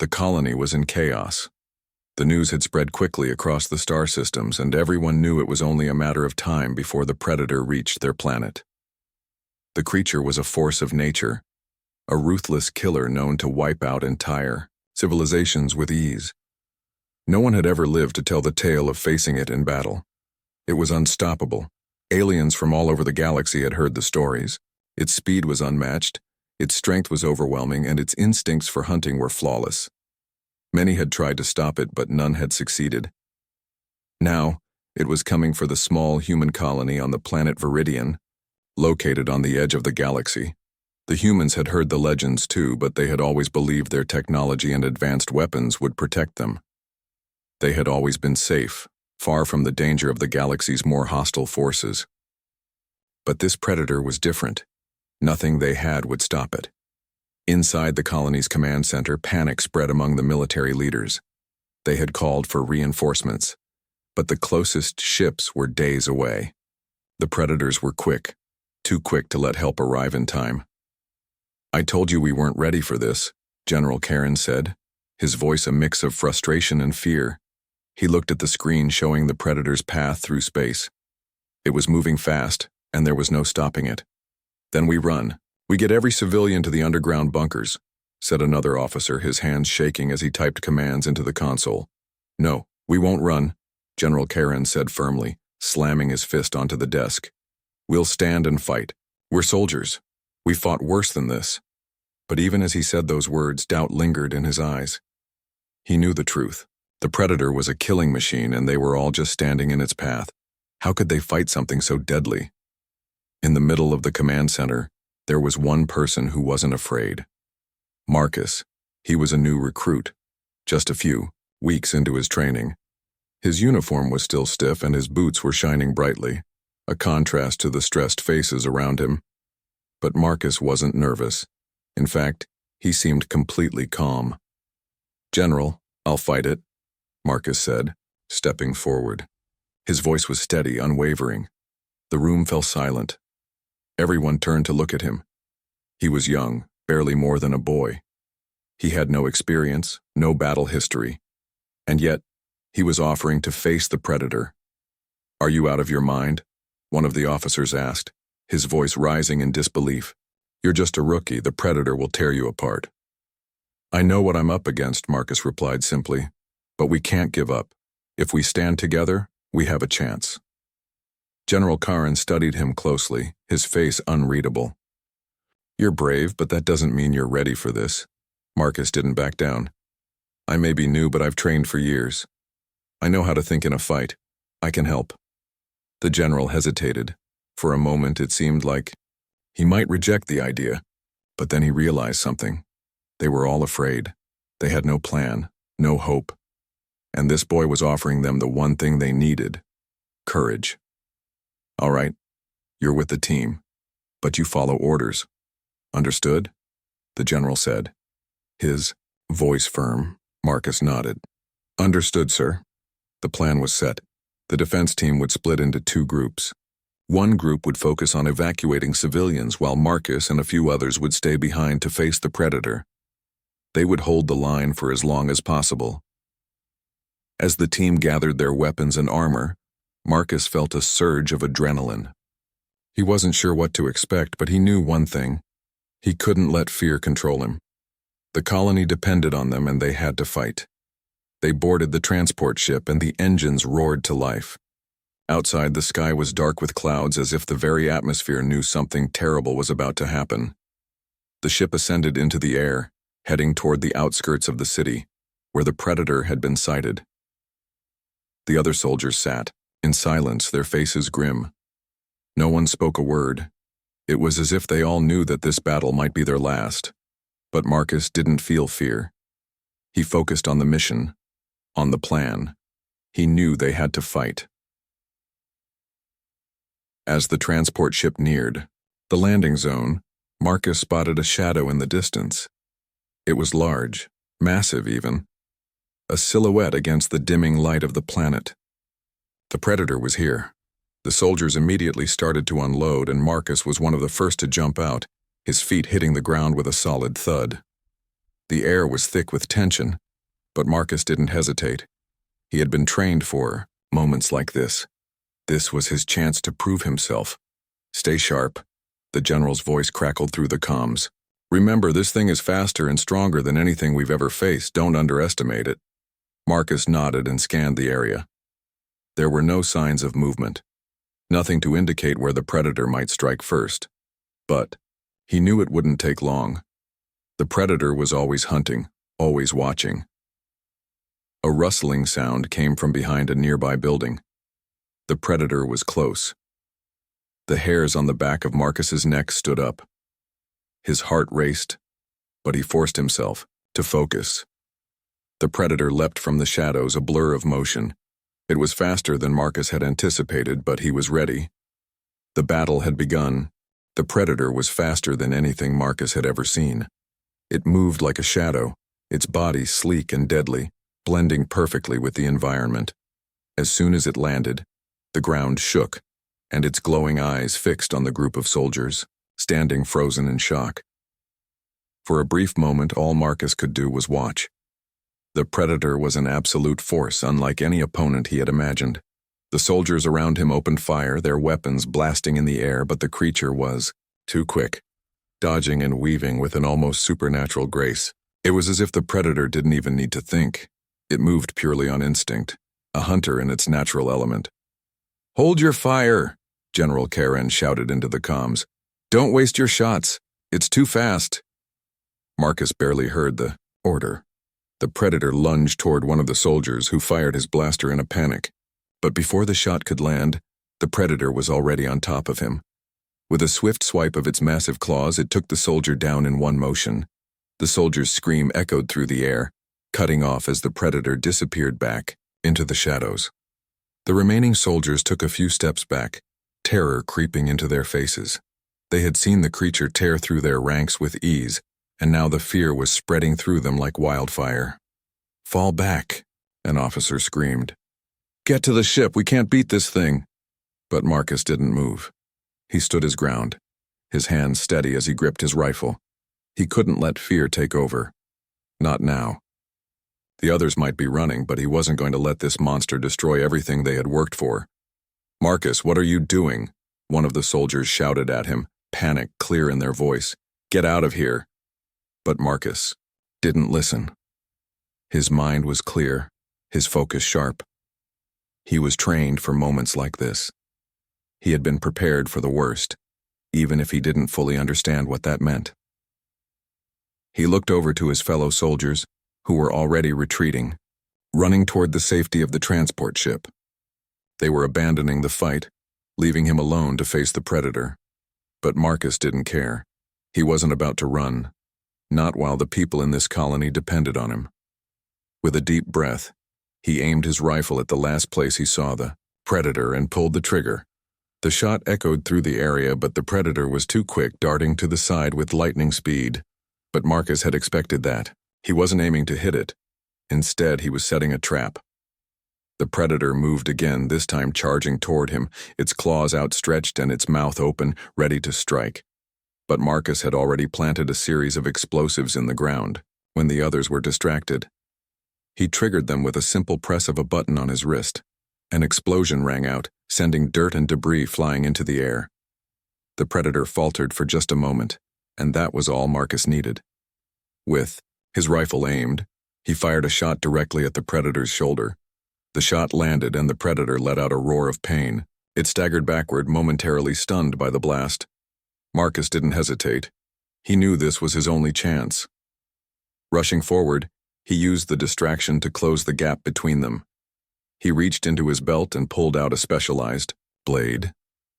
The colony was in chaos. The news had spread quickly across the star systems, and everyone knew it was only a matter of time before the predator reached their planet. The creature was a force of nature, a ruthless killer known to wipe out entire civilizations with ease. No one had ever lived to tell the tale of facing it in battle. It was unstoppable. Aliens from all over the galaxy had heard the stories. Its speed was unmatched, its strength was overwhelming, and its instincts for hunting were flawless. Many had tried to stop it, but none had succeeded. Now, it was coming for the small human colony on the planet Viridian, located on the edge of the galaxy. The humans had heard the legends too, but they had always believed their technology and advanced weapons would protect them. They had always been safe, far from the danger of the galaxy's more hostile forces. But this predator was different. Nothing they had would stop it. Inside the colony's command center, panic spread among the military leaders. They had called for reinforcements, but the closest ships were days away. The predators were quick, too quick to let help arrive in time. "I told you we weren't ready for this," General Karen said, his voice a mix of frustration and fear. He looked at the screen showing the predator's path through space. It was moving fast, and there was no stopping it. "Then we run. We get every civilian to the underground bunkers," said another officer, his hands shaking as he typed commands into the console. "No, we won't run," General Karen said firmly, slamming his fist onto the desk. "We'll stand and fight. We're soldiers. We fought worse than this." But even as he said those words, doubt lingered in his eyes. He knew the truth. The predator was a killing machine, and they were all just standing in its path. How could they fight something so deadly? In the middle of the command center, there was one person who wasn't afraid. Marcus. He was a new recruit, just a few weeks into his training. His uniform was still stiff and his boots were shining brightly, a contrast to the stressed faces around him. But Marcus wasn't nervous. In fact, he seemed completely calm. "General, I'll fight it," Marcus said, stepping forward. His voice was steady, unwavering. The room fell silent. Everyone turned to look at him. He was young, barely more than a boy. He had no experience, no battle history. And yet, he was offering to face the predator. "Are you out of your mind?" one of the officers asked, his voice rising in disbelief. "You're just a rookie. The predator will tear you apart." "I know what I'm up against," Marcus replied simply. "But we can't give up. If we stand together, we have a chance." General Karen studied him closely, his face unreadable. "You're brave, but that doesn't mean you're ready for this." Marcus didn't back down. "I may be new, but I've trained for years. I know how to think in a fight. I can help." The general hesitated. For a moment, it seemed like he might reject the idea, but then he realized something. They were all afraid. They had no plan, no hope. And this boy was offering them the one thing they needed: courage. "All right, you're with the team, but you follow orders. Understood?" the general said, his voice firm. Marcus nodded. "Understood, sir." The plan was set. The defense team would split into two groups. One group would focus on evacuating civilians, while Marcus and a few others would stay behind to face the predator. They would hold the line for as long as possible. As the team gathered their weapons and armor, Marcus felt a surge of adrenaline. He wasn't sure what to expect, but he knew one thing. He couldn't let fear control him. The colony depended on them, and they had to fight. They boarded the transport ship, and the engines roared to life. Outside, the sky was dark with clouds, as if the very atmosphere knew something terrible was about to happen. The ship ascended into the air, heading toward the outskirts of the city, where the predator had been sighted. The other soldiers sat, in silence, their faces grim. No one spoke a word. It was as if they all knew that this battle might be their last. But Marcus didn't feel fear. He focused on the mission, on the plan. He knew they had to fight. As the transport ship neared the landing zone, Marcus spotted a shadow in the distance. It was large, massive even, a silhouette against the dimming light of the planet. The predator was here. The soldiers immediately started to unload, and Marcus was one of the first to jump out, his feet hitting the ground with a solid thud. The air was thick with tension, but Marcus didn't hesitate. He had been trained for moments like this. This was his chance to prove himself. "Stay sharp," the general's voice crackled through the comms. "Remember, this thing is faster and stronger than anything we've ever faced. Don't underestimate it." Marcus nodded and scanned the area. There were no signs of movement, nothing to indicate where the predator might strike first. But he knew it wouldn't take long. The predator was always hunting, always watching. A rustling sound came from behind a nearby building. The predator was close. The hairs on the back of Marcus's neck stood up. His heart raced, but he forced himself to focus. The predator leapt from the shadows, a blur of motion. It was faster than Marcus had anticipated, but he was ready. The battle had begun. The predator was faster than anything Marcus had ever seen. It moved like a shadow, its body sleek and deadly, blending perfectly with the environment. As soon as it landed, the ground shook, and its glowing eyes fixed on the group of soldiers, standing frozen in shock. For a brief moment, all Marcus could do was watch. The predator was an absolute force, unlike any opponent he had imagined. The soldiers around him opened fire, their weapons blasting in the air, but the creature was too quick, dodging and weaving with an almost supernatural grace. It was as if the predator didn't even need to think. It moved purely on instinct, a hunter in its natural element. "Hold your fire," General Karen shouted into the comms. "Don't waste your shots. It's too fast." Marcus barely heard the order. The predator lunged toward one of the soldiers, who fired his blaster in a panic. But before the shot could land, the predator was already on top of him. With a swift swipe of its massive claws, it took the soldier down in one motion. The soldier's scream echoed through the air, cutting off as the predator disappeared back into the shadows. The remaining soldiers took a few steps back, terror creeping into their faces. They had seen the creature tear through their ranks with ease, and now the fear was spreading through them like wildfire. "Fall back," an officer screamed. "Get to the ship, we can't beat this thing." But Marcus didn't move. He stood his ground, his hands steady as he gripped his rifle. He couldn't let fear take over. Not now. The others might be running, but he wasn't going to let this monster destroy everything they had worked for. "Marcus, what are you doing?" One of the soldiers shouted at him, panic clear in their voice. "Get out of here." But Marcus didn't listen. His mind was clear, his focus sharp. He was trained for moments like this. He had been prepared for the worst, even if he didn't fully understand what that meant. He looked over to his fellow soldiers, who were already retreating, running toward the safety of the transport ship. They were abandoning the fight, leaving him alone to face the predator. But Marcus didn't care. He wasn't about to run, not while the people in this colony depended on him. With a deep breath, he aimed his rifle at the last place he saw the predator and pulled the trigger. The shot echoed through the area, but the predator was too quick, darting to the side with lightning speed. But Marcus had expected that. He wasn't aiming to hit it. Instead, he was setting a trap. The predator moved again, this time charging toward him, its claws outstretched and its mouth open, ready to strike. But Marcus had already planted a series of explosives in the ground when the others were distracted. He triggered them with a simple press of a button on his wrist. An explosion rang out, sending dirt and debris flying into the air. The predator faltered for just a moment, and that was all Marcus needed. With his rifle aimed, he fired a shot directly at the predator's shoulder. The shot landed, and the predator let out a roar of pain. It staggered backward, momentarily stunned by the blast. Marcus didn't hesitate. He knew this was his only chance. Rushing forward, he used the distraction to close the gap between them. He reached into his belt and pulled out a specialized blade.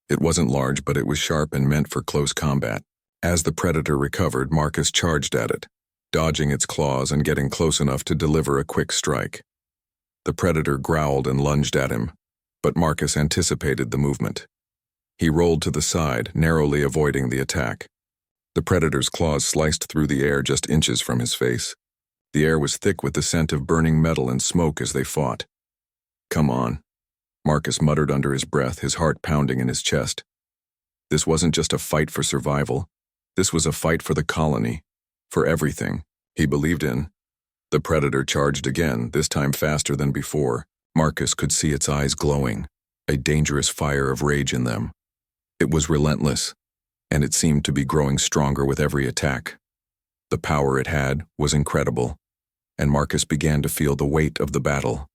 It wasn't large, but it was sharp and meant for close combat. As the predator recovered, Marcus charged at it, dodging its claws and getting close enough to deliver a quick strike. The predator growled and lunged at him, but Marcus anticipated the movement. He rolled to the side, narrowly avoiding the attack. The predator's claws sliced through the air just inches from his face. The air was thick with the scent of burning metal and smoke as they fought. "Come on," Marcus muttered under his breath, his heart pounding in his chest. This wasn't just a fight for survival. This was a fight for the colony, for everything. he believed in. The predator charged again, this time faster than before. Marcus could see its eyes glowing, a dangerous fire of rage in them. It was relentless, and it seemed to be growing stronger with every attack. The power it had was incredible, and Marcus began to feel the weight of the battle.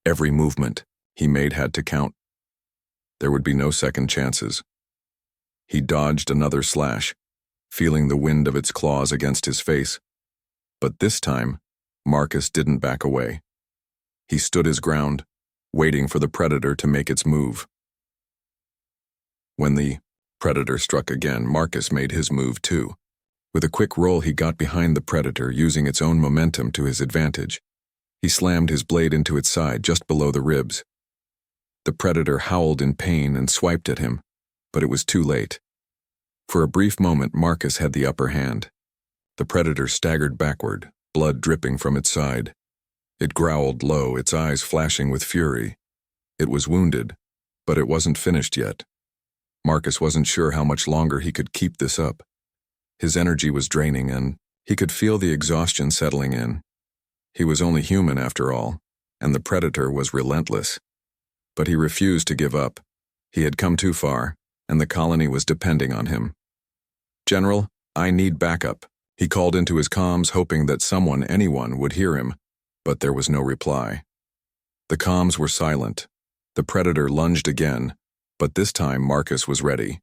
Every movement he made had to count. There would be no second chances. He dodged another slash, feeling the wind of its claws against his face. But this time, Marcus didn't back away. He stood his ground, waiting for the predator to make its move. When the predator struck again, Marcus made his move too. With a quick roll, he got behind the predator, using its own momentum to his advantage. He slammed his blade into its side, just below the ribs. The predator howled in pain and swiped at him, but it was too late. For a brief moment, Marcus had the upper hand. The predator staggered backward, blood dripping from its side. It growled low, its eyes flashing with fury. It was wounded, but it wasn't finished yet. Marcus wasn't sure how much longer he could keep this up. His energy was draining, and he could feel the exhaustion settling in. He was only human after all, and the predator was relentless. But he refused to give up. He had come too far, and the colony was depending on him. "General, I need backup." He called into his comms, hoping that anyone would hear him, but there was no reply. The comms were silent. The predator lunged again, but this time Marcus was ready.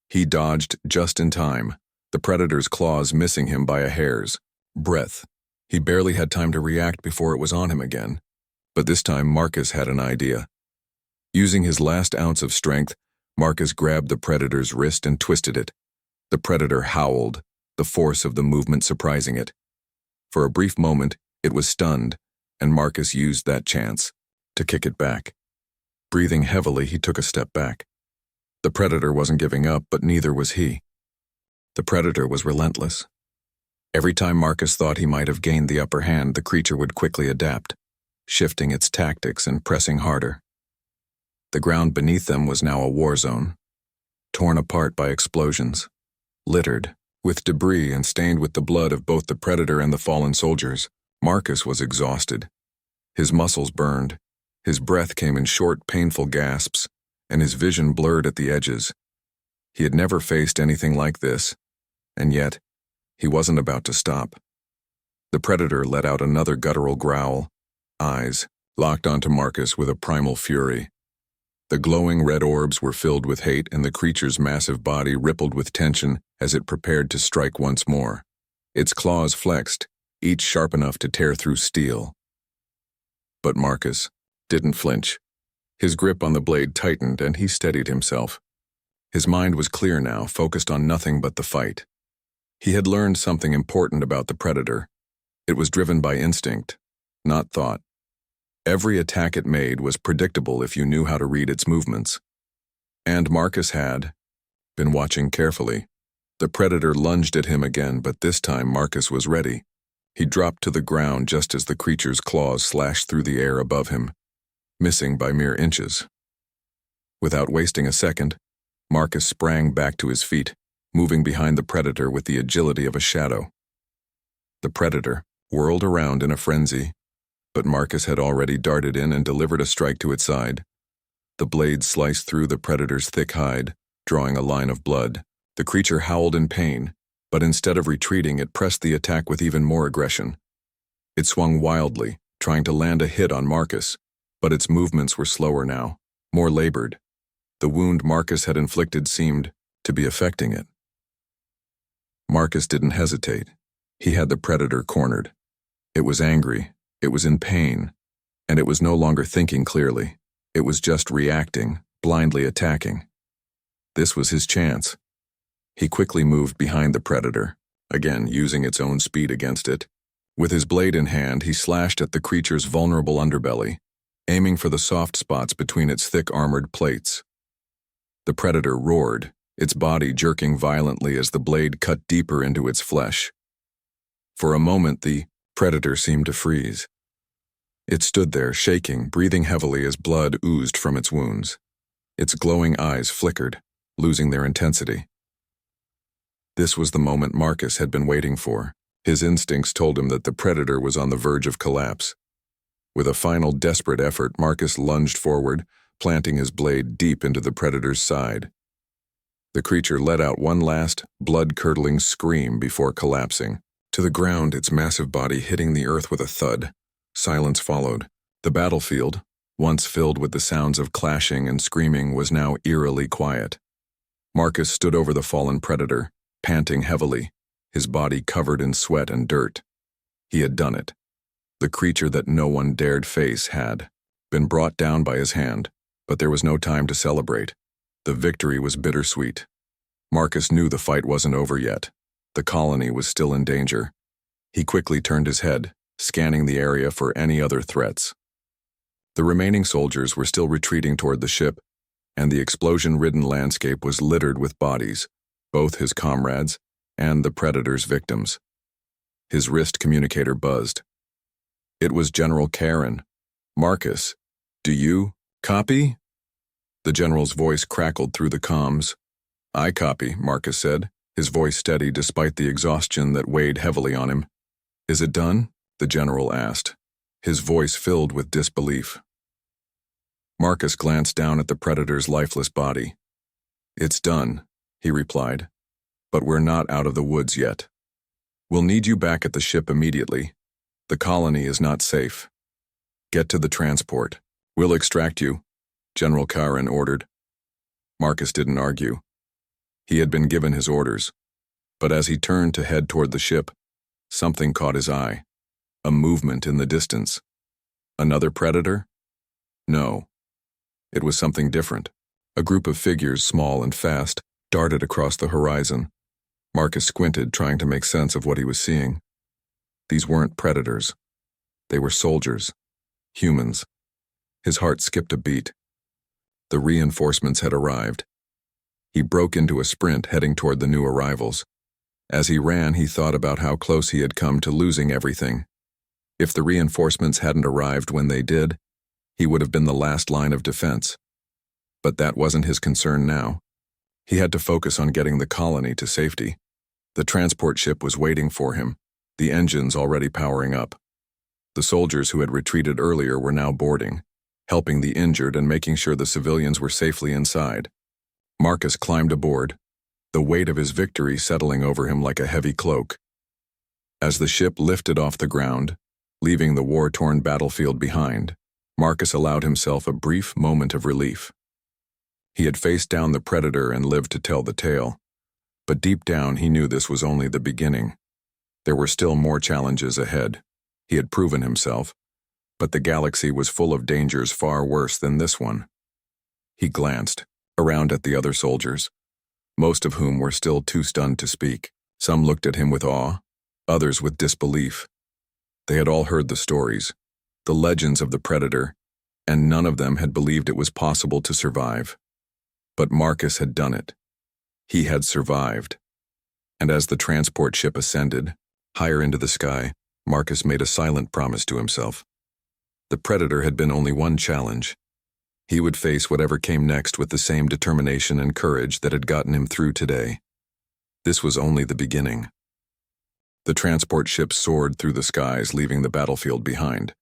He dodged just in time, the predator's claws missing him by a hair's breadth. He barely had time to react before it was on him again. But this time Marcus had an idea. Using his last ounce of strength, Marcus grabbed the predator's wrist and twisted it. The predator howled, the force of the movement surprising it. For a brief moment, it was stunned, and Marcus used that chance to kick it back. Breathing heavily, he took a step back. The predator wasn't giving up, but neither was he. The predator was relentless. Every time Marcus thought he might have gained the upper hand, the creature would quickly adapt, shifting its tactics and pressing harder. The ground beneath them was now a war zone, torn apart by explosions, littered with debris and stained with the blood of both the predator and the fallen soldiers. Marcus was exhausted. His muscles burned, his breath came in short, painful gasps, and his vision blurred at the edges. He had never faced anything like this, and yet, he wasn't about to stop. The predator let out another guttural growl, eyes locked onto Marcus with a primal fury. The glowing red orbs were filled with hate, and the creature's massive body rippled with tension as it prepared to strike once more. Its claws flexed, each sharp enough to tear through steel. But Marcus didn't flinch. His grip on the blade tightened, and he steadied himself. His mind was clear now, focused on nothing but the fight. He had learned something important about the predator. It was driven by instinct, not thought. Every attack it made was predictable if you knew how to read its movements. And Marcus had been watching carefully. The predator lunged at him again, but this time Marcus was ready. He dropped to the ground just as the creature's claws slashed through the air above him, missing by mere inches. Without wasting a second, Marcus sprang back to his feet, moving behind the predator with the agility of a shadow. The predator whirled around in a frenzy, but Marcus had already darted in and delivered a strike to its side. The blade sliced through the predator's thick hide, drawing a line of blood. The creature howled in pain, but instead of retreating, it pressed the attack with even more aggression. It swung wildly, trying to land a hit on Marcus, but its movements were slower now, more labored. The wound Marcus had inflicted seemed to be affecting it. Marcus didn't hesitate. He had the predator cornered. It was angry, it was in pain, and it was no longer thinking clearly. It was just reacting, blindly attacking. This was his chance. He quickly moved behind the predator, again using its own speed against it. With his blade in hand, he slashed at the creature's vulnerable underbelly, aiming for the soft spots between its thick armored plates. The predator roared, its body jerking violently as the blade cut deeper into its flesh. For a moment, the predator seemed to freeze. It stood there, shaking, breathing heavily as blood oozed from its wounds. Its glowing eyes flickered, losing their intensity. This was the moment Marcus had been waiting for. His instincts told him that the predator was on the verge of collapse. With a final desperate effort, Marcus lunged forward, planting his blade deep into the predator's side. The creature let out one last, blood-curdling scream before collapsing to the ground, its massive body hitting the earth with a thud. Silence followed. The battlefield, once filled with the sounds of clashing and screaming, was now eerily quiet. Marcus stood over the fallen predator, panting heavily, his body covered in sweat and dirt. He had done it. The creature that no one dared face had been brought down by his hand, but there was no time to celebrate. The victory was bittersweet. Marcus knew the fight wasn't over yet. The colony was still in danger. He quickly turned his head, scanning the area for any other threats. The remaining soldiers were still retreating toward the ship, and the explosion-ridden landscape was littered with bodies, both his comrades and the predator's victims. His wrist communicator buzzed. It was General Karen. "Marcus, do you copy?" The general's voice crackled through the comms. "I copy," Marcus said, his voice steady despite the exhaustion that weighed heavily on him. "Is it done?" the general asked, his voice filled with disbelief. Marcus glanced down at the predator's lifeless body. "It's done," he replied, "but we're not out of the woods yet. We'll need you back at the ship immediately. The colony is not safe. Get to the transport. We'll extract you," General Karen ordered. Marcus didn't argue. He had been given his orders, but as he turned to head toward the ship, something caught his eye. A movement in the distance. Another predator? No. It was something different. A group of figures, small and fast, darted across the horizon. Marcus squinted, trying to make sense of what he was seeing. These weren't predators. They were soldiers. Humans. His heart skipped a beat. The reinforcements had arrived. He broke into a sprint, heading toward the new arrivals. As he ran, he thought about how close he had come to losing everything. If the reinforcements hadn't arrived when they did, he would have been the last line of defense. But that wasn't his concern now. He had to focus on getting the colony to safety. The transport ship was waiting for him, the engines already powering up. The soldiers who had retreated earlier were now boarding, helping the injured and making sure the civilians were safely inside. Marcus climbed aboard, the weight of his victory settling over him like a heavy cloak. As the ship lifted off the ground, leaving the war-torn battlefield behind, Marcus allowed himself a brief moment of relief. He had faced down the predator and lived to tell the tale, but deep down he knew this was only the beginning. There were still more challenges ahead. He had proven himself, but the galaxy was full of dangers far worse than this one. He glanced around at the other soldiers, most of whom were still too stunned to speak. Some looked at him with awe, others with disbelief. They had all heard the stories, the legends of the predator, and none of them had believed it was possible to survive. But Marcus had done it. He had survived. And as the transport ship ascended, higher into the sky, Marcus made a silent promise to himself. The predator had been only one challenge. He would face whatever came next with the same determination and courage that had gotten him through today. This was only the beginning. The transport ship soared through the skies, leaving the battlefield behind.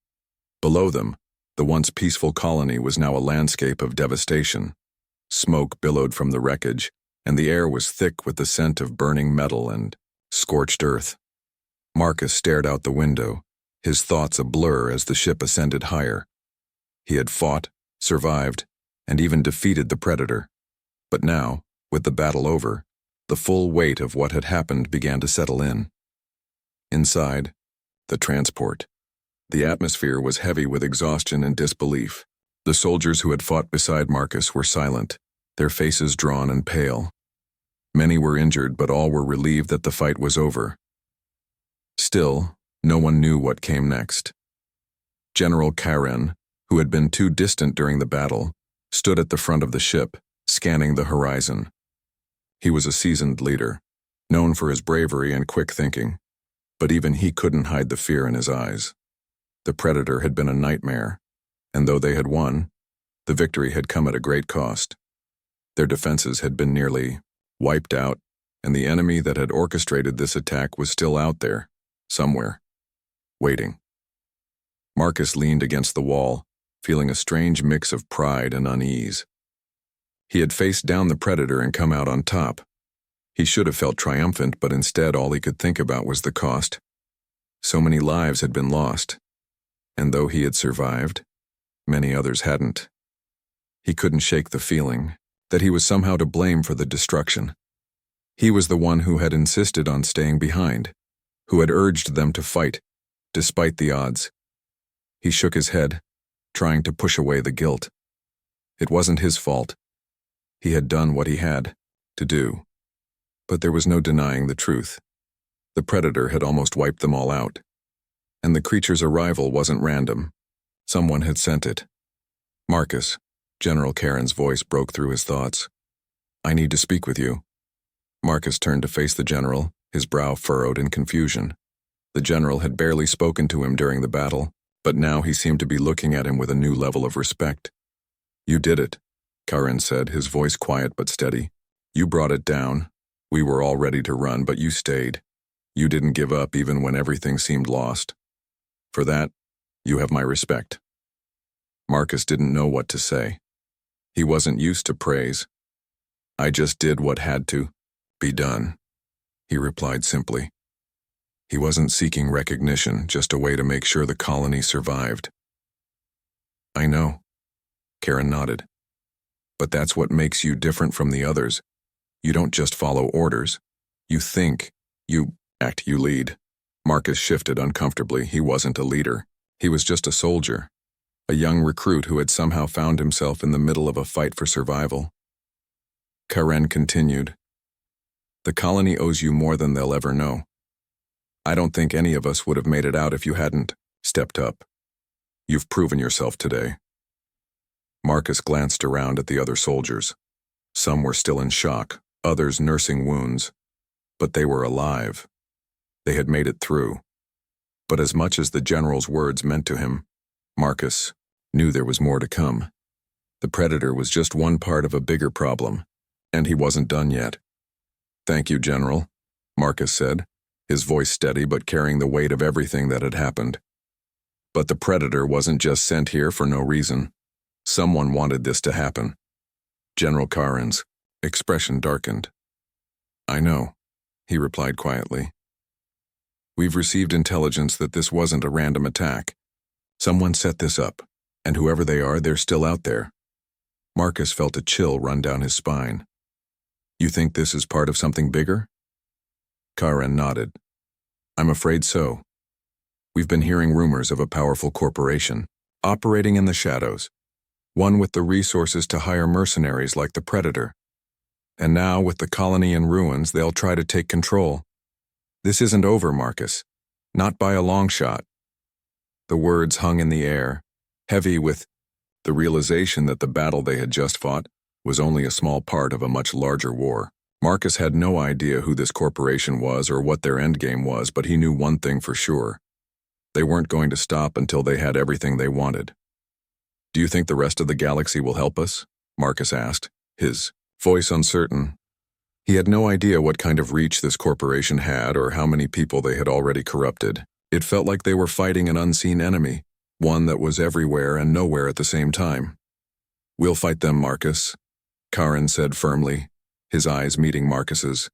Below them, the once peaceful colony was now a landscape of devastation. Smoke billowed from the wreckage, and the air was thick with the scent of burning metal and scorched earth. Marcus stared out the window, his thoughts a blur as the ship ascended higher. He had fought, survived, and even defeated the predator. But now, with the battle over, the full weight of what had happened began to settle in. Inside, the transport. The atmosphere was heavy with exhaustion and disbelief. The soldiers who had fought beside Marcus were silent, their faces drawn and pale. Many were injured, but all were relieved that the fight was over. Still, no one knew what came next. General Karen, who had been too distant during the battle, stood at the front of the ship, scanning the horizon. He was a seasoned leader, known for his bravery and quick thinking, but even he couldn't hide the fear in his eyes. The predator had been a nightmare, and though they had won, the victory had come at a great cost. Their defenses had been nearly wiped out, and the enemy that had orchestrated this attack was still out there, somewhere, waiting. Marcus leaned against the wall, feeling a strange mix of pride and unease. He had faced down the predator and come out on top. He should have felt triumphant, but instead all he could think about was the cost. So many lives had been lost, and though he had survived, many others hadn't. He couldn't shake the feeling that he was somehow to blame for the destruction. He was the one who had insisted on staying behind, who had urged them to fight, despite the odds. He shook his head, trying to push away the guilt. It wasn't his fault. He had done what he had to do. But there was no denying the truth. The predator had almost wiped them all out. And the creature's arrival wasn't random. Someone had sent it. Marcus, General Karen's voice broke through his thoughts. I need to speak with you. Marcus turned to face the general, his brow furrowed in confusion. The general had barely spoken to him during the battle, but now he seemed to be looking at him with a new level of respect. You did it, Karen said, his voice quiet but steady. You brought it down. We were all ready to run, but you stayed. You didn't give up even when everything seemed lost. For that, you have my respect. Marcus didn't know what to say. He wasn't used to praise. I just did what had to be done, he replied simply. He wasn't seeking recognition, just a way to make sure the colony survived. I know, Karen nodded. But that's what makes you different from the others. You don't just follow orders. You think, you act, you lead. Marcus shifted uncomfortably. He wasn't a leader. He was just a soldier. A young recruit who had somehow found himself in the middle of a fight for survival. Karen continued. The colony owes you more than they'll ever know. I don't think any of us would have made it out if you hadn't stepped up. You've proven yourself today. Marcus glanced around at the other soldiers. Some were still in shock, others nursing wounds. But they were alive. They had made it through. But as much as the general's words meant to him, Marcus knew there was more to come. The predator was just one part of a bigger problem, and he wasn't done yet. Thank you, General, Marcus said, his voice steady but carrying the weight of everything that had happened. But the predator wasn't just sent here for no reason. Someone wanted this to happen. General Karen's expression darkened. I know, he replied quietly. We've received intelligence that this wasn't a random attack. Someone set this up, and whoever they are, they're still out there. Marcus felt a chill run down his spine. You think this is part of something bigger? Karen nodded. I'm afraid so. We've been hearing rumors of a powerful corporation, operating in the shadows, one with the resources to hire mercenaries like the Predator. And now, with the colony in ruins, they'll try to take control. This isn't over, Marcus. Not by a long shot. The words hung in the air, heavy with the realization that the battle they had just fought was only a small part of a much larger war. Marcus had no idea who this corporation was or what their endgame was, but he knew one thing for sure. They weren't going to stop until they had everything they wanted. Do you think the rest of the galaxy will help us? Marcus asked, his voice uncertain. He had no idea what kind of reach this corporation had or how many people they had already corrupted. It felt like they were fighting an unseen enemy, one that was everywhere and nowhere at the same time. We'll fight them, Marcus, Karen said firmly, his eyes meeting Marcus's.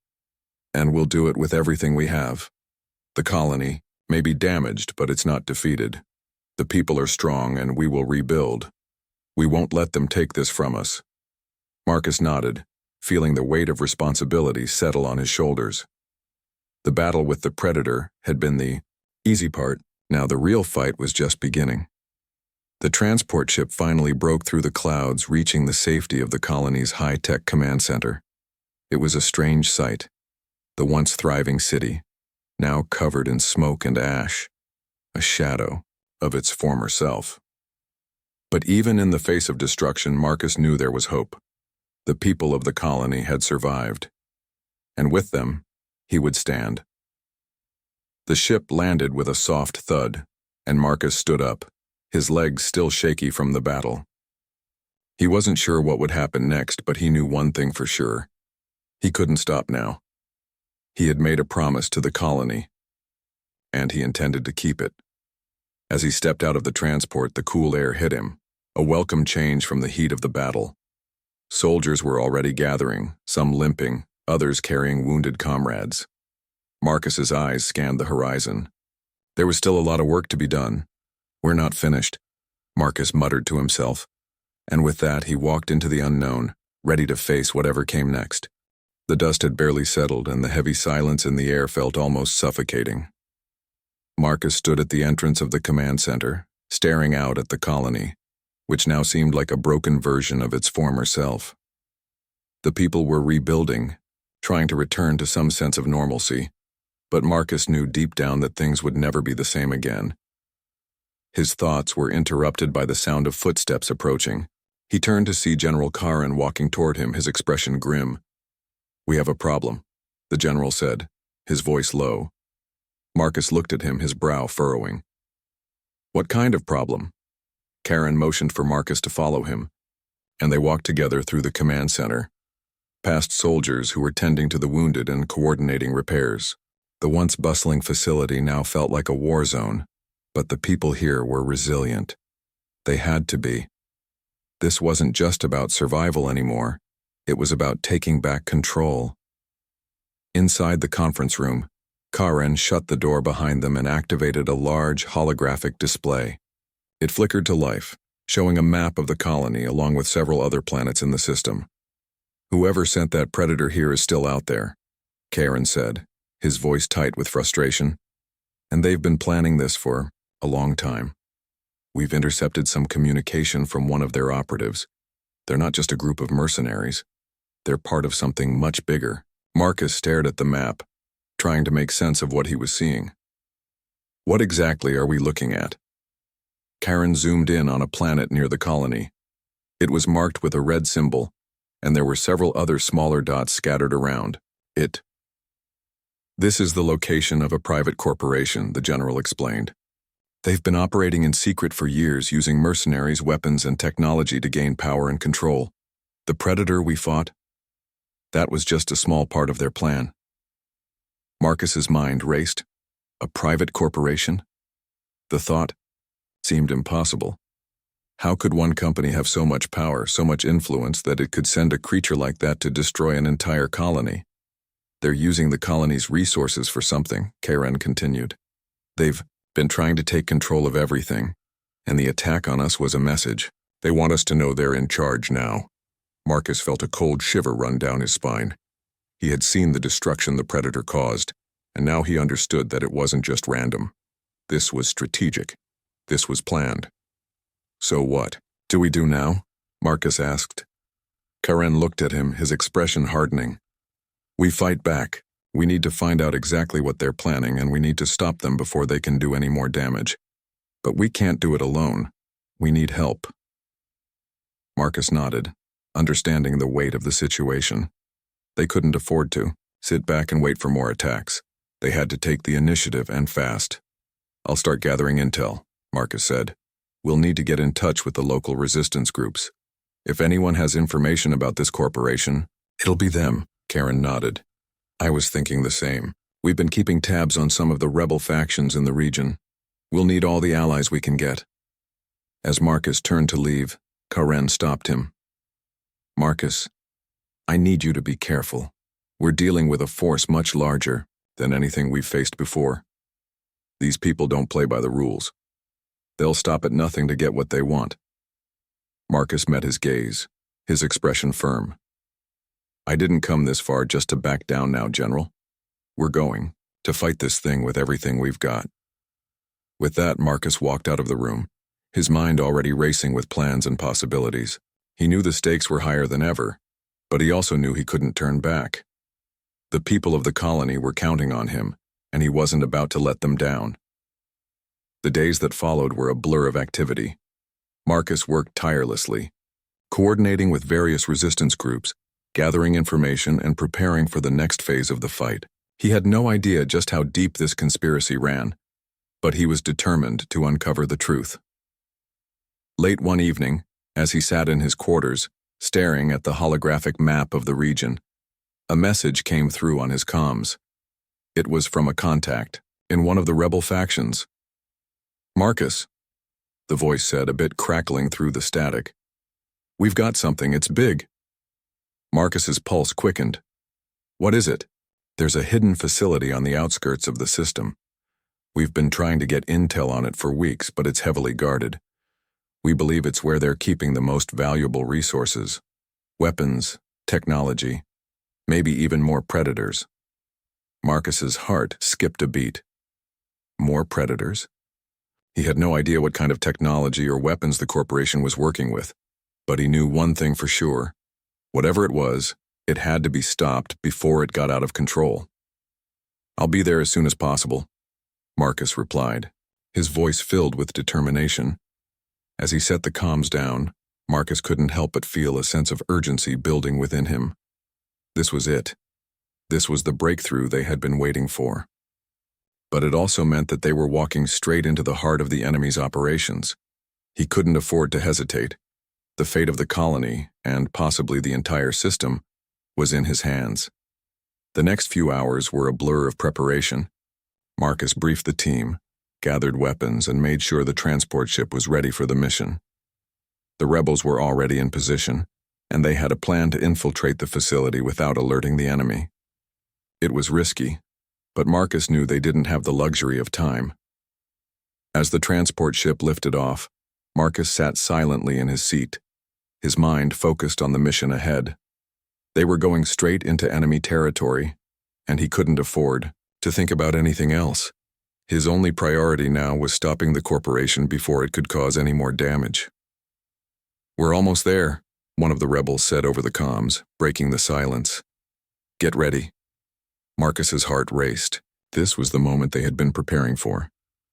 And we'll do it with everything we have. The colony may be damaged, but it's not defeated. The people are strong and we will rebuild. We won't let them take this from us. Marcus nodded, feeling the weight of responsibility settle on his shoulders. The battle with the Predator had been the easy part. Now the real fight was just beginning. The transport ship finally broke through the clouds, reaching the safety of the colony's high-tech command center. It was a strange sight. The once thriving city, now covered in smoke and ash, a shadow of its former self. But even in the face of destruction, Marcus knew there was hope. The people of the colony had survived. And with them, he would stand. The ship landed with a soft thud, and Marcus stood up, his legs still shaky from the battle. He wasn't sure what would happen next, but he knew one thing for sure. He couldn't stop now. He had made a promise to the colony. and he intended to keep it. As he stepped out of the transport, the cool air hit him, a welcome change from the heat of the battle. Soldiers were already gathering, some limping, others carrying wounded comrades. Marcus's eyes scanned the horizon. There was still a lot of work to be done. "We're not finished," Marcus muttered to himself, and with that he walked into the unknown, ready to face whatever came next. The dust had barely settled, and the heavy silence in the air felt almost suffocating. Marcus stood at the entrance of the command center, staring out at the colony, which now seemed like a broken version of its former self. The people were rebuilding, trying to return to some sense of normalcy, but Marcus knew deep down that things would never be the same again. His thoughts were interrupted by the sound of footsteps approaching. He turned to see General Karen walking toward him, his expression grim. "We have a problem," the general said, his voice low. Marcus looked at him, his brow furrowing. "What kind of problem?" Karen motioned for Marcus to follow him, and they walked together through the command center, past soldiers who were tending to the wounded and coordinating repairs. The once bustling facility now felt like a war zone, but the people here were resilient. They had to be. This wasn't just about survival anymore. It was about taking back control. Inside the conference room, Karen shut the door behind them and activated a large holographic display. It flickered to life, showing a map of the colony along with several other planets in the system. "Whoever sent that predator here is still out there," Karen said, his voice tight with frustration. "And they've been planning this for a long time. We've intercepted some communication from one of their operatives. They're not just a group of mercenaries. They're part of something much bigger." Marcus stared at the map, trying to make sense of what he was seeing. "What exactly are we looking at?" Karen zoomed in on a planet near the colony. It was marked with a red symbol, and there were several other smaller dots scattered around it. "This is the location of a private corporation," the general explained. "They've been operating in secret for years, using mercenaries, weapons, and technology to gain power and control. The predator we fought, that was just a small part of their plan." Marcus's mind raced. A private corporation? The thought seemed impossible. How could one company have so much power, so much influence, that it could send a creature like that to destroy an entire colony? "They're using the colony's resources for something," Karen continued. "They've been trying to take control of everything, and the attack on us was a message. They want us to know they're in charge now." Marcus felt a cold shiver run down his spine. He had seen the destruction the predator caused, and now he understood that it wasn't just random. This was strategic. This was planned. "So what do we do now?" Marcus asked. Karen looked at him, his expression hardening. "We fight back. We need to find out exactly what they're planning, and we need to stop them before they can do any more damage. But we can't do it alone. We need help." Marcus nodded, understanding the weight of the situation. They couldn't afford to sit back and wait for more attacks. They had to take the initiative, and fast. "I'll start gathering intel," Marcus said. "We'll need to get in touch with the local resistance groups. If anyone has information about this corporation, it'll be them." Karen nodded. "I was thinking the same. We've been keeping tabs on some of the rebel factions in the region. We'll need all the allies we can get." As Marcus turned to leave, Karen stopped him. "Marcus, I need you to be careful. We're dealing with a force much larger than anything we've faced before. These people don't play by the rules. They'll stop at nothing to get what they want." Marcus met his gaze, his expression firm. "I didn't come this far just to back down now, General. We're going to fight this thing with everything we've got." With that, Marcus walked out of the room, his mind already racing with plans and possibilities. He knew the stakes were higher than ever, but he also knew he couldn't turn back. The people of the colony were counting on him, and he wasn't about to let them down. The days that followed were a blur of activity. Marcus worked tirelessly, coordinating with various resistance groups, gathering information, and preparing for the next phase of the fight. He had no idea just how deep this conspiracy ran, but he was determined to uncover the truth. Late one evening, as he sat in his quarters, staring at the holographic map of the region, a message came through on his comms. It was from a contact, in one of the rebel factions. "Marcus," the voice said, a bit crackling through the static. "We've got something, it's big." Marcus's pulse quickened. "What is it?" "There's a hidden facility on the outskirts of the system. We've been trying to get intel on it for weeks, but it's heavily guarded. We believe it's where they're keeping the most valuable resources. Weapons, technology, maybe even more predators." Marcus's heart skipped a beat. More predators? He had no idea what kind of technology or weapons the corporation was working with, but he knew one thing for sure. Whatever it had to be stopped before it got out of control. "I'll be there as soon as possible," Marcus replied, his voice filled with determination. As he set the comms down, Marcus couldn't help but feel a sense of urgency building within him. This was it. This was the breakthrough they had been waiting for. But it also meant that they were walking straight into the heart of the enemy's operations. He couldn't afford to hesitate. The fate of the colony, and possibly the entire system, was in his hands. The next few hours were a blur of preparation. Marcus briefed the team, gathered weapons, and made sure the transport ship was ready for the mission. The rebels were already in position, and they had a plan to infiltrate the facility without alerting the enemy. It was risky, but Marcus knew they didn't have the luxury of time. As the transport ship lifted off, Marcus sat silently in his seat, his mind focused on the mission ahead. They were going straight into enemy territory, and he couldn't afford to think about anything else. His only priority now was stopping the corporation before it could cause any more damage. "We're almost there," one of the rebels said over the comms, breaking the silence. "Get ready." Marcus's heart raced. This was the moment they had been preparing for,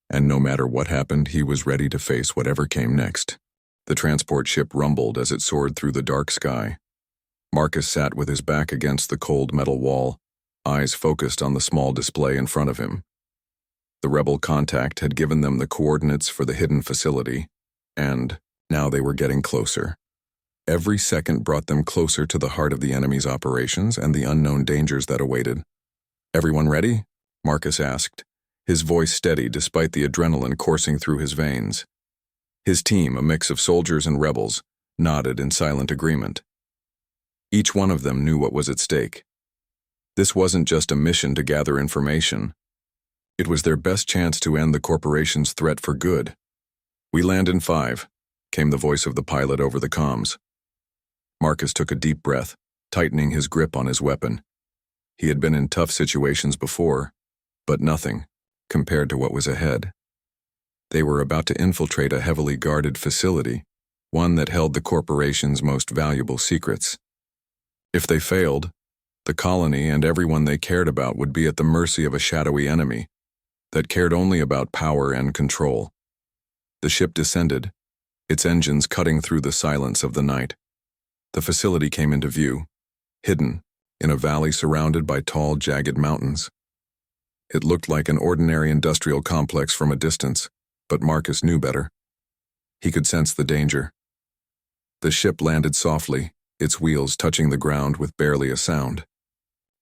and no matter what happened, he was ready to face whatever came next. The transport ship rumbled as it soared through the dark sky. Marcus sat with his back against the cold metal wall, eyes focused on the small display in front of him. The rebel contact had given them the coordinates for the hidden facility, and now they were getting closer. Every second brought them closer to the heart of the enemy's operations and the unknown dangers that awaited. "Everyone ready?" Marcus asked, his voice steady despite the adrenaline coursing through his veins. His team, a mix of soldiers and rebels, nodded in silent agreement. Each one of them knew what was at stake. This wasn't just a mission to gather information. It was their best chance to end the corporation's threat for good. "We land in 5, came the voice of the pilot over the comms. Marcus took a deep breath, tightening his grip on his weapon. He had been in tough situations before, but nothing compared to what was ahead. They were about to infiltrate a heavily guarded facility, one that held the corporation's most valuable secrets. If they failed, the colony and everyone they cared about would be at the mercy of a shadowy enemy that cared only about power and control. The ship descended, its engines cutting through the silence of the night. The facility came into view, hidden in a valley surrounded by tall, jagged mountains. It looked like an ordinary industrial complex from a distance, but Marcus knew better. He could sense the danger. The ship landed softly, its wheels touching the ground with barely a sound.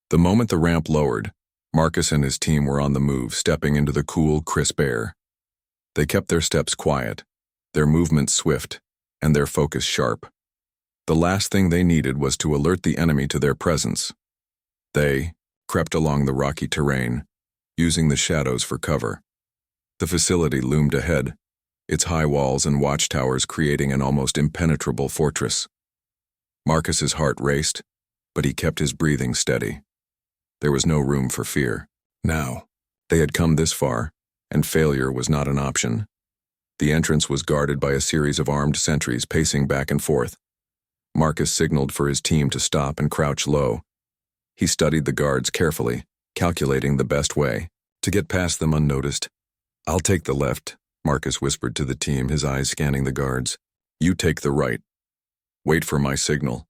The moment the ramp lowered, Marcus and his team were on the move, stepping into the cool, crisp air. They kept their steps quiet, their movements swift, and their focus sharp. The last thing they needed was to alert the enemy to their presence. They crept along the rocky terrain, using the shadows for cover. The facility loomed ahead, its high walls and watchtowers creating an almost impenetrable fortress. Marcus's heart raced, but he kept his breathing steady. There was no room for fear. Now, they had come this far, and failure was not an option. The entrance was guarded by a series of armed sentries pacing back and forth. Marcus signaled for his team to stop and crouch low. He studied the guards carefully, calculating the best way to get past them unnoticed. "I'll take the left," Marcus whispered to the team, his eyes scanning the guards. "You take the right. Wait for my signal."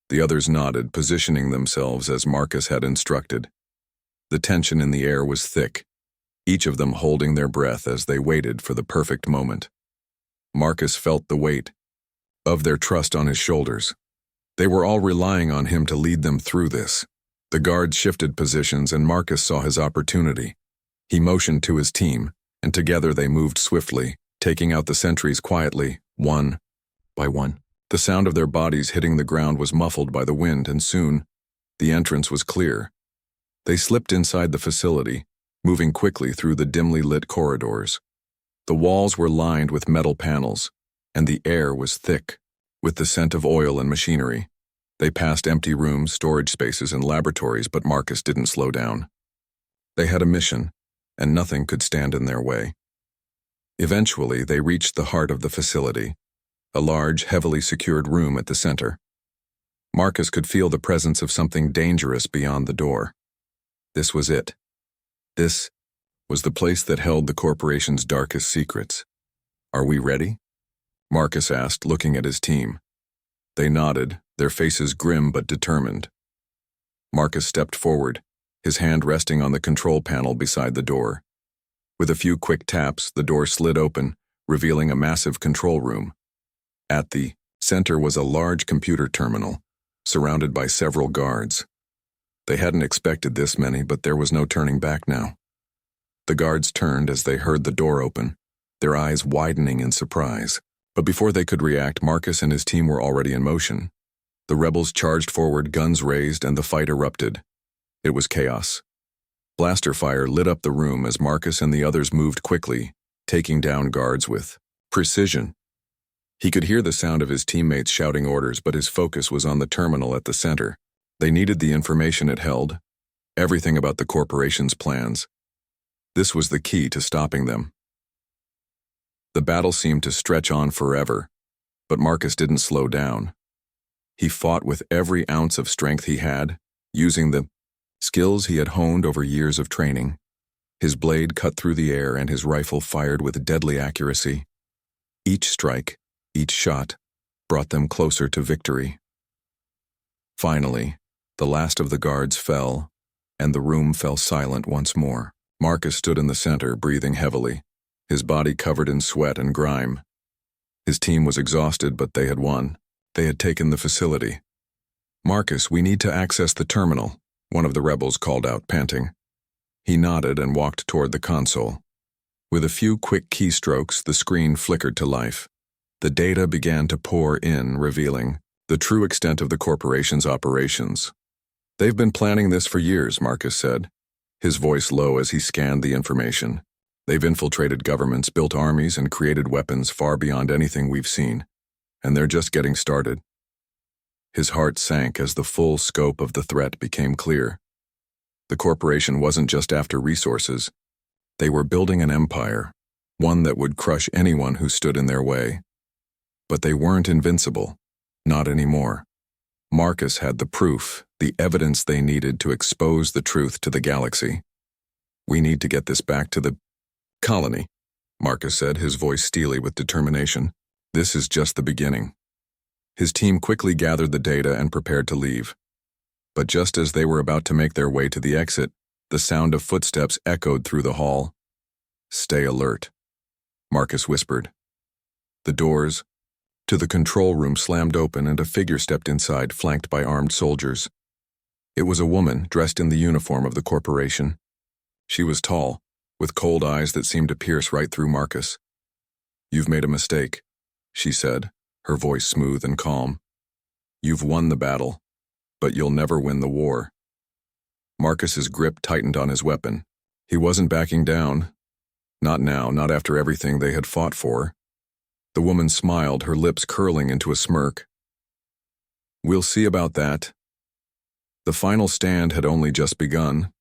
The others nodded, positioning themselves as Marcus had instructed. The tension in the air was thick, each of them holding their breath as they waited for the perfect moment. Marcus felt the weight of their trust on his shoulders. They were all relying on him to lead them through this. The guards shifted positions and Marcus saw his opportunity. He motioned to his team, and together they moved swiftly, taking out the sentries quietly, one by one. The sound of their bodies hitting the ground was muffled by the wind, and soon, the entrance was clear. They slipped inside the facility, moving quickly through the dimly lit corridors. The walls were lined with metal panels, and the air was thick, with the scent of oil and machinery. They passed empty rooms, storage spaces, and laboratories, but Marcus didn't slow down. They had a mission, and nothing could stand in their way. Eventually, they reached the heart of the facility, a large, heavily secured room at the center. Marcus could feel the presence of something dangerous beyond the door. This was it. This was the place that held the corporation's darkest secrets. "Are we ready?" Marcus asked, looking at his team. They nodded, their faces grim but determined. Marcus stepped forward, his hand resting on the control panel beside the door. With a few quick taps, the door slid open, revealing a massive control room. At the center was a large computer terminal, surrounded by several guards. They hadn't expected this many, but there was no turning back now. The guards turned as they heard the door open, their eyes widening in surprise. But before they could react, Marcus and his team were already in motion. The rebels charged forward, guns raised, and the fight erupted. It was chaos. Blaster fire lit up the room as Marcus and the others moved quickly, taking down guards with precision. He could hear the sound of his teammates shouting orders, but his focus was on the terminal at the center. They needed the information it held, everything about the corporation's plans. This was the key to stopping them. The battle seemed to stretch on forever, but Marcus didn't slow down. He fought with every ounce of strength he had, using the skills he had honed over years of training. His blade cut through the air and his rifle fired with deadly accuracy. Each strike, each shot, brought them closer to victory. Finally, the last of the guards fell, and the room fell silent once more. Marcus stood in the center, breathing heavily, his body covered in sweat and grime. His team was exhausted, but they had won. They had taken the facility. "Marcus, we need to access the terminal," one of the rebels called out, panting. He nodded and walked toward the console. With a few quick keystrokes, the screen flickered to life. The data began to pour in, revealing the true extent of the corporation's operations. "They've been planning this for years," Marcus said, his voice low as he scanned the information. "They've infiltrated governments, built armies, and created weapons far beyond anything we've seen. And they're just getting started." His heart sank as the full scope of the threat became clear. The corporation wasn't just after resources. They were building an empire, one that would crush anyone who stood in their way. But they weren't invincible. Not anymore. Marcus had the proof, the evidence they needed to expose the truth to the galaxy. "We need to get this back to the colony," Marcus said, his voice steely with determination. "This is just the beginning." His team quickly gathered the data and prepared to leave. But just as they were about to make their way to the exit, the sound of footsteps echoed through the hall. "Stay alert," Marcus whispered. The doors to the control room slammed open and a figure stepped inside, flanked by armed soldiers. It was a woman dressed in the uniform of the corporation. She was tall, with cold eyes that seemed to pierce right through Marcus. "You've made a mistake," she said, her voice smooth and calm. "You've won the battle, but you'll never win the war." Marcus's grip tightened on his weapon. He wasn't backing down. Not now, not after everything they had fought for. The woman smiled, her lips curling into a smirk. "We'll see about that." The final stand had only just begun.